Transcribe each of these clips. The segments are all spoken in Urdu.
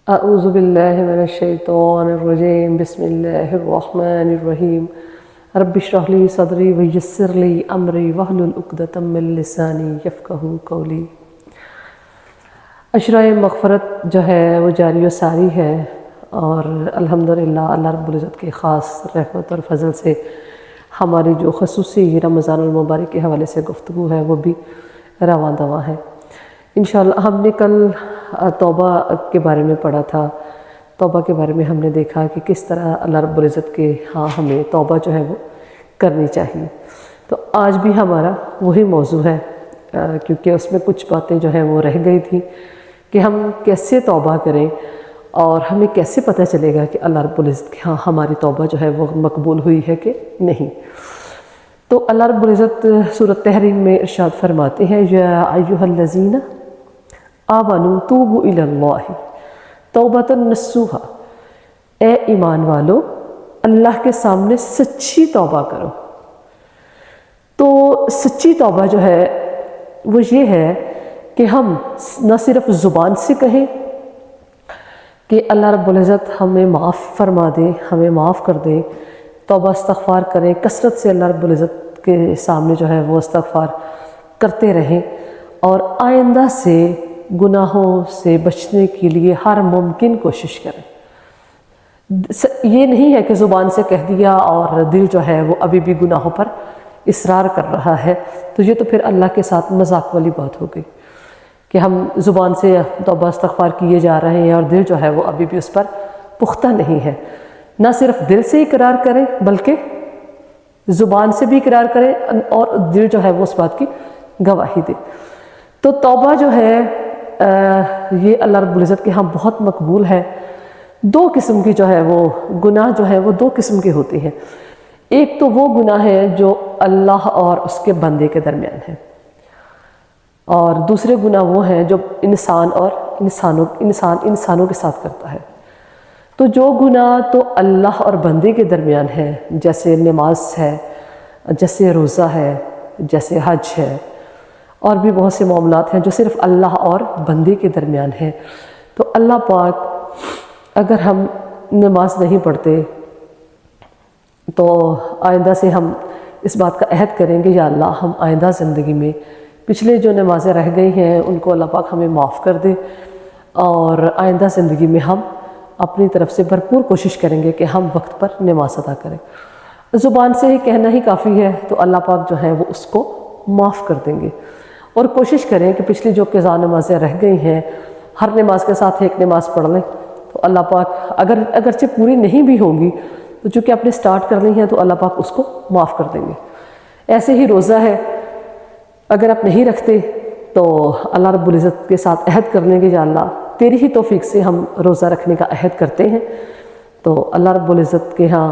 اعوذ باللہ من الشیطان الرجیم بسم اللہ الرحمن الرحیم رب اشرح لی صدری ویسر لی امری واحلل عقدۃ من لسانی یفقہوا قولی۔ عشرہ مغفرت جو ہے وہ جاری و ساری ہے، اور الحمدللہ اللہ رب العزت کے خاص رحمت اور فضل سے ہماری جو خصوصی رمضان المبارک کے حوالے سے گفتگو ہے وہ بھی رواں دواں ہے۔ انشاءاللہ ہم نے کل توبہ کے بارے میں پڑھا تھا۔ توبہ کے بارے میں ہم نے دیکھا کہ کس طرح اللہ رب العزت کے ہمیں توبہ جو ہے وہ کرنی چاہیے۔ تو آج بھی ہمارا وہی موضوع ہے، کیونکہ اس میں کچھ باتیں جو ہیں وہ رہ گئی تھیں کہ ہم کیسے توبہ کریں اور ہمیں کیسے پتہ چلے گا کہ اللہ رب العزت کے ہماری توبہ جو ہے وہ مقبول ہوئی ہے کہ نہیں۔ تو اللہ رب العزت سورۃ تحریم میں ارشاد فرماتے ہیں، یا ایھا الذین آمنوا توبوا الی اللہ توبۃ نصوحا، اے ایمان والو اللہ کے سامنے سچی توبہ کرو۔ تو سچی توبہ جو ہے وہ یہ ہے کہ ہم نہ صرف زبان سے کہیں کہ اللہ رب العزت ہمیں معاف فرما دے، ہمیں معاف کر دے، توبہ استغفار کریں، کثرت سے اللہ رب العزت کے سامنے جو ہے وہ استغفار کرتے رہیں، اور آئندہ سے گناہوں سے بچنے کے لیے ہر ممکن کوشش کریں۔ یہ نہیں ہے کہ زبان سے کہہ دیا اور دل جو ہے وہ ابھی بھی گناہوں پر اصرار کر رہا ہے، تو یہ تو پھر اللہ کے ساتھ مذاق والی بات ہو گئی کہ ہم زبان سے توبہ استغفار کیے جا رہے ہیں اور دل جو ہے وہ ابھی بھی اس پر پختہ نہیں ہے۔ نہ صرف دل سے اقرار کریں بلکہ زبان سے بھی اقرار کریں اور دل جو ہے وہ اس بات کی گواہی دے۔ تو توبہ جو ہے یہ اللہ رب العزت کے ہاں بہت مقبول ہے۔ دو قسم کی جو ہے وہ گناہ جو ہے وہ دو قسم کے ہوتے ہیں۔ ایک تو وہ گناہ ہے جو اللہ اور اس کے بندے کے درمیان ہے، اور دوسرے گناہ وہ ہیں جو انسان اور انسانوں کے ساتھ کرتا ہے۔ تو جو گناہ تو اللہ اور بندے کے درمیان ہے، جیسے نماز ہے، جیسے روزہ ہے، جیسے حج ہے، اور بھی بہت سے معاملات ہیں جو صرف اللہ اور بندے کے درمیان ہیں، تو اللہ پاک اگر ہم نماز نہیں پڑھتے تو آئندہ سے ہم اس بات کا عہد کریں گے، یا اللہ ہم آئندہ زندگی میں پچھلے جو نمازیں رہ گئی ہیں ان کو اللہ پاک ہمیں معاف کر دے، اور آئندہ زندگی میں ہم اپنی طرف سے بھرپور کوشش کریں گے کہ ہم وقت پر نماز ادا کریں۔ زبان سے ہی کہنا ہی کافی ہے تو اللہ پاک جو ہے وہ اس کو معاف کر دیں گے، اور کوشش کریں کہ پچھلی جو قضا نمازیں رہ گئی ہیں ہر نماز کے ساتھ ایک نماز پڑھ لیں، تو اللہ پاک اگرچہ پوری نہیں بھی ہوں گی تو چونکہ آپ نے سٹارٹ کر لی ہیں تو اللہ پاک اس کو معاف کر دیں گے۔ ایسے ہی روزہ ہے، اگر آپ نہیں رکھتے تو اللہ رب العزت کے ساتھ عہد کر لیں گے، یا اللہ تیری ہی توفیق سے ہم روزہ رکھنے کا عہد کرتے ہیں، تو اللہ رب العزت کے ہاں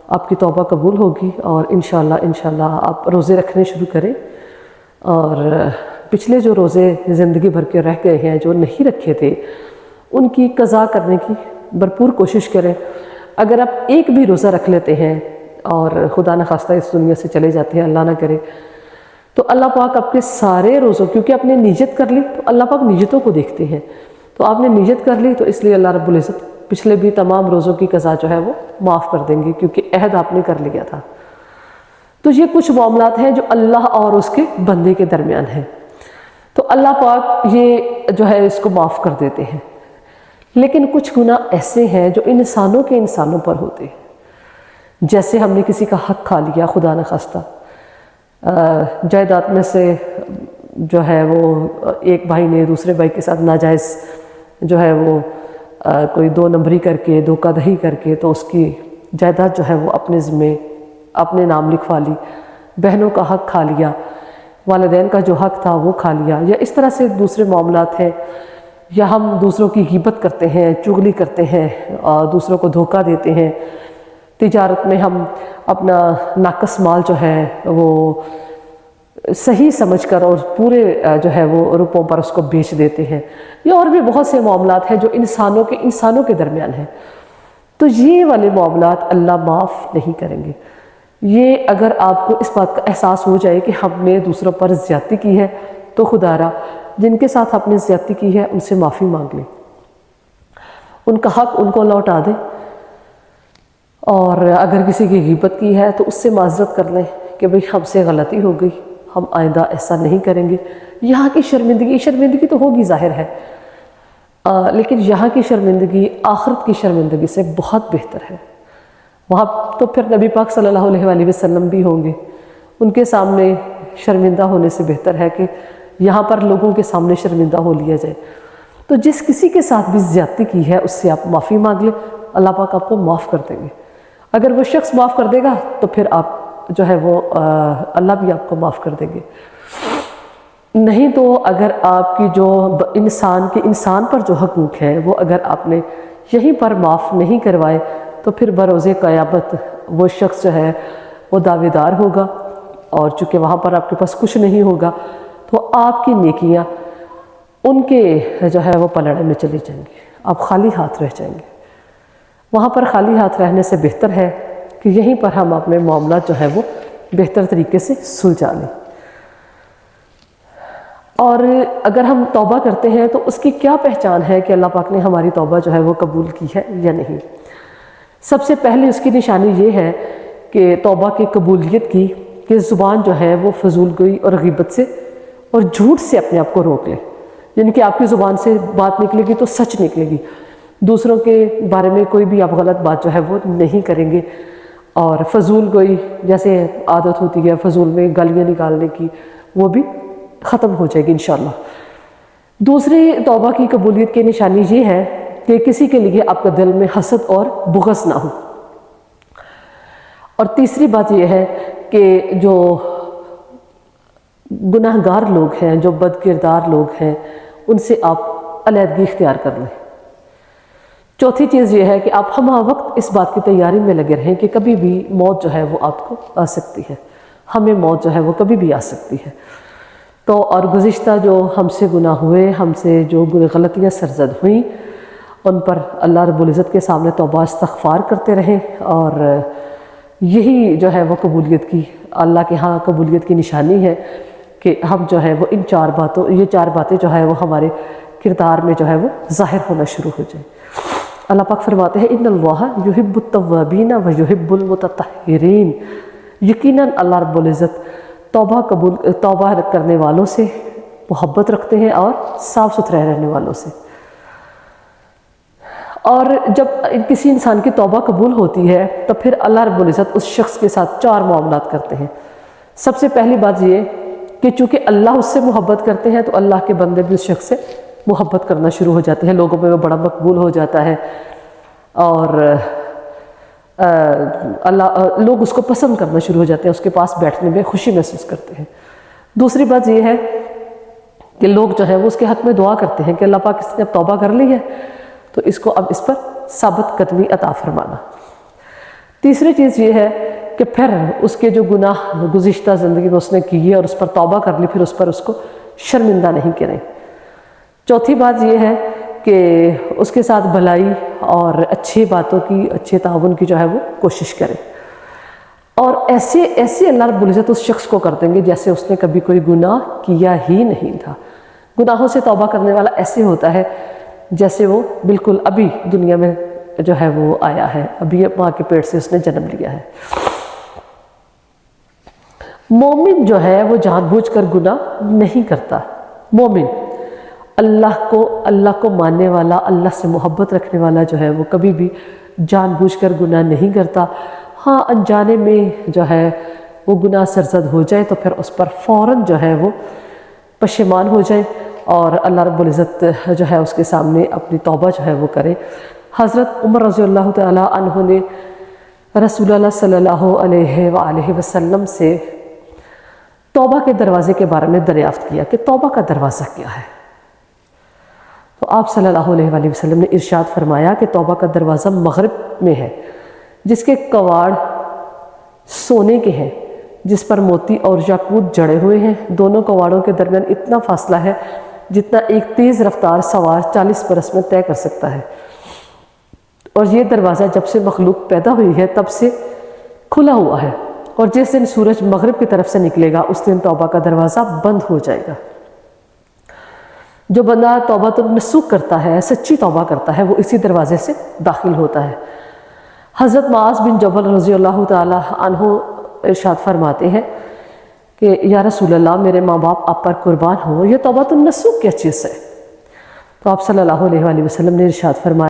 آپ کی توبہ قبول ہوگی، اور انشاءاللہ آپ روزے رکھنے شروع کریں، اور پچھلے جو روزے زندگی بھر کے رہ گئے ہیں جو نہیں رکھے تھے ان کی قضا کرنے کی بھرپور کوشش کریں۔ اگر آپ ایک بھی روزہ رکھ لیتے ہیں اور خدا نخواستہ اس دنیا سے چلے جاتے ہیں، اللہ نہ کرے، تو اللہ پاک آپ کے سارے روزوں، کیونکہ آپ نے نیت کر لی تو اللہ پاک نیتوں کو دیکھتے ہیں، تو آپ نے نیت کر لی تو اس لیے اللہ رب العزت پچھلے بھی تمام روزوں کی قضا جو ہے وہ معاف کر دیں گے، کیونکہ عہد آپ نے کر لیا تھا۔ تو یہ کچھ معاملات ہیں جو اللہ اور اس کے بندے کے درمیان ہیں، تو اللہ پاک یہ جو ہے اس کو معاف کر دیتے ہیں۔ لیکن کچھ گناہ ایسے ہیں جو انسانوں پر ہوتے ہیں، جیسے ہم نے کسی کا حق کھا لیا خدا نخواستہ، جائیداد میں سے جو ہے وہ ایک بھائی نے دوسرے بھائی کے ساتھ ناجائز جو ہے وہ کوئی دو نمبری کر کے، دھوکہ دہی کر کے، تو اس کی جائیداد جو ہے وہ اپنے ذمے اپنے نام لکھوا لی، بہنوں کا حق کھا لیا، والدین کا جو حق تھا وہ کھا لیا، یا اس طرح سے دوسرے معاملات ہیں، یا ہم دوسروں کی غیبت کرتے ہیں، چغلی کرتے ہیں، اور دوسروں کو دھوکہ دیتے ہیں، تجارت میں ہم اپنا ناقص مال جو ہے وہ صحیح سمجھ کر اور پورے جو ہے وہ روپوں پر اس کو بیچ دیتے ہیں، یا اور بھی بہت سے معاملات ہیں جو انسانوں کے درمیان ہیں، تو یہ والے معاملات اللہ معاف نہیں کریں گے۔ یہ اگر آپ کو اس بات کا احساس ہو جائے کہ ہم نے دوسروں پر زیادتی کی ہے تو خدا را جن کے ساتھ آپ نے زیادتی کی ہے ان سے معافی مانگ لیں، ان کا حق ان کو لوٹا دیں، اور اگر کسی کی غیبت کی ہے تو اس سے معذرت کر لیں کہ بھئی ہم سے غلطی ہو گئی، ہم آئندہ ایسا نہیں کریں گے۔ یہاں کی شرمندگی تو ہوگی ظاہر ہے، لیکن یہاں کی شرمندگی آخرت کی شرمندگی سے بہت بہتر ہے۔ وہاں تو پھر نبی پاک صلی اللہ علیہ وآلہ وسلم بھی ہوں گے، ان کے سامنے شرمندہ ہونے سے بہتر ہے کہ یہاں پر لوگوں کے سامنے شرمندہ ہو لیا جائے۔ تو جس کسی کے ساتھ بھی زیادتی کی ہے اس سے آپ معافی مانگ لیں، اللہ پاک آپ کو معاف کر دیں گے۔ اگر وہ شخص معاف کر دے گا تو پھر آپ جو ہے وہ اللہ بھی آپ کو معاف کر دیں گے۔ نہیں تو اگر آپ کی جو انسان پر جو حقوق ہیں وہ اگر آپ نے یہیں پر معاف نہیں کروائے تو پھر بروز قیامت وہ شخص جو ہے وہ دعوے دار ہوگا، اور چونکہ وہاں پر آپ کے پاس کچھ نہیں ہوگا تو آپ کی نیکیاں ان کے جو ہے وہ پلڑے میں چلی جائیں گی، آپ خالی ہاتھ رہ جائیں گے۔ وہاں پر خالی ہاتھ رہنے سے بہتر ہے کہ یہیں پر ہم اپنے معاملات جو ہے وہ بہتر طریقے سے سلجھا لیں۔ اور اگر ہم توبہ کرتے ہیں تو اس کی کیا پہچان ہے کہ اللہ پاک نے ہماری توبہ جو ہے وہ قبول کی ہے یا نہیں؟ سب سے پہلے اس کی نشانی یہ ہے کہ توبہ کی قبولیت کی کہ زبان جو ہے وہ فضول گوئی اور غیبت سے اور جھوٹ سے اپنے آپ کو روک لے، یعنی کہ آپ کی زبان سے بات نکلے گی تو سچ نکلے گی، دوسروں کے بارے میں کوئی بھی آپ غلط بات جو ہے وہ نہیں کریں گے، اور فضول گوئی جیسے عادت ہوتی ہے فضول میں گالیاں نکالنے کی وہ بھی ختم ہو جائے گی انشاءاللہ۔ دوسری توبہ کی قبولیت کی نشانی یہ ہے کہ کسی کے لیے آپ کا دل میں حسد اور بغض نہ ہو، اور تیسری بات یہ ہے کہ جو گناہ گار لوگ ہیں، جو بد کردار لوگ ہیں، ان سے آپ علیحدگی اختیار کر لیں۔ چوتھی چیز یہ ہے کہ آپ ہمہ وقت اس بات کی تیاری میں لگے رہیں کہ کبھی بھی موت جو ہے وہ آپ کو آ سکتی ہے، ہمیں موت جو ہے وہ کبھی بھی آ سکتی ہے۔ تو اور گزشتہ جو ہم سے گناہ ہوئے، ہم سے جو غلطیاں سرزد ہوئیں، ان پر اللہ رب العزت کے سامنے توبہ استغفار کرتے رہیں، اور یہی جو ہے وہ قبولیت کی اللہ کے ہاں قبولیت کی نشانی ہے کہ ہم جو ہے وہ یہ چار باتیں جو ہے وہ ہمارے کردار میں جو ہے وہ ظاہر ہونا شروع ہو جائیں۔ اللہ پاک فرماتے ہیں ان اللہ یحب التوابین و یحب المتطہرین، یقیناً اللہ رب العزت توبہ کرنے والوں سے محبت رکھتے ہیں اور صاف ستھرے رہنے والوں سے۔ اور جب کسی انسان کی توبہ قبول ہوتی ہے تو پھر اللہ رب العزت اس شخص کے ساتھ 4 معاملات کرتے ہیں۔ سب سے پہلی بات یہ کہ چونکہ اللہ اس سے محبت کرتے ہیں تو اللہ کے بندے بھی اس شخص سے محبت کرنا شروع ہو جاتے ہیں، لوگوں میں وہ بڑا مقبول ہو جاتا ہے، اور لوگ اس کو پسند کرنا شروع ہو جاتے ہیں، اس کے پاس بیٹھنے میں خوشی محسوس کرتے ہیں۔ دوسری بات یہ ہے کہ لوگ جو ہے وہ اس کے حق میں دعا کرتے ہیں کہ اللہ پاک اس نے اب توبہ کر لی ہے تو اس کو اب اس پر ثابت قدمی عطا فرمانا۔ تیسری چیز یہ ہے کہ پھر اس کے جو گناہ گزشتہ زندگی میں اس نے کیے اور اس پر توبہ کر لی، پھر اس پر اس کو شرمندہ نہیں کریں۔ چوتھی بات یہ ہے کہ اس کے ساتھ بھلائی اور اچھی باتوں کی، اچھے تعاون کی جو ہے وہ کوشش کریں، اور ایسے اللہ رب العزت اس شخص کو کر دیں گے جیسے اس نے کبھی کوئی گناہ کیا ہی نہیں تھا۔ گناہوں سے توبہ کرنے والا ایسے ہوتا ہے جیسے وہ بالکل ابھی دنیا میں جو ہے وہ آیا ہے، ابھی ماں کے پیٹ سے اس نے جنم لیا ہے۔ مومن جو ہے وہ جان بوجھ کر گناہ نہیں کرتا۔ مومن اللہ کو ماننے والا، اللہ سے محبت رکھنے والا جو ہے وہ کبھی بھی جان بوجھ کر گناہ نہیں کرتا۔ ہاں انجانے میں جو ہے وہ گناہ سرزد ہو جائے تو پھر اس پر فوراً جو ہے وہ پشیمان ہو جائے اور اللہ رب العزت جو ہے اس کے سامنے اپنی توبہ جو ہے وہ کرے۔ حضرت عمر رضی اللہ تعالیٰ عنہ نے رسول اللہ صلی اللہ علیہ وآلہ وسلم سے توبہ کے دروازے کے بارے میں دریافت کیا کہ توبہ کا دروازہ کیا ہے، تو آپ صلی اللہ علیہ وآلہ وسلم نے ارشاد فرمایا کہ توبہ کا دروازہ مغرب میں ہے، جس کے کواڑ سونے کے ہیں، جس پر موتی اور یاقوت جڑے ہوئے ہیں۔ دونوں کواڑوں کے درمیان اتنا فاصلہ ہے جتنا ایک تیز رفتار سوار 40 برس میں طے کر سکتا ہے، اور یہ دروازہ جب سے مخلوق پیدا ہوئی ہے تب سے کھلا ہوا ہے، اور جس دن سورج مغرب کی طرف سے نکلے گا اس دن توبہ کا دروازہ بند ہو جائے گا۔ جو بندہ توبۃ النصوح کرتا ہے، سچی توبہ کرتا ہے، وہ اسی دروازے سے داخل ہوتا ہے۔ حضرت معاذ بن جبل رضی اللہ تعالی عنہ ارشاد فرماتے ہیں کہ یا رسول اللہ، میرے ماں باپ آپ پر قربان ہوں، یہ توبۃ النصوح کیا چیز ہے؟ تو آپ صلی اللہ علیہ وآلہ وسلم نے ارشاد فرمایا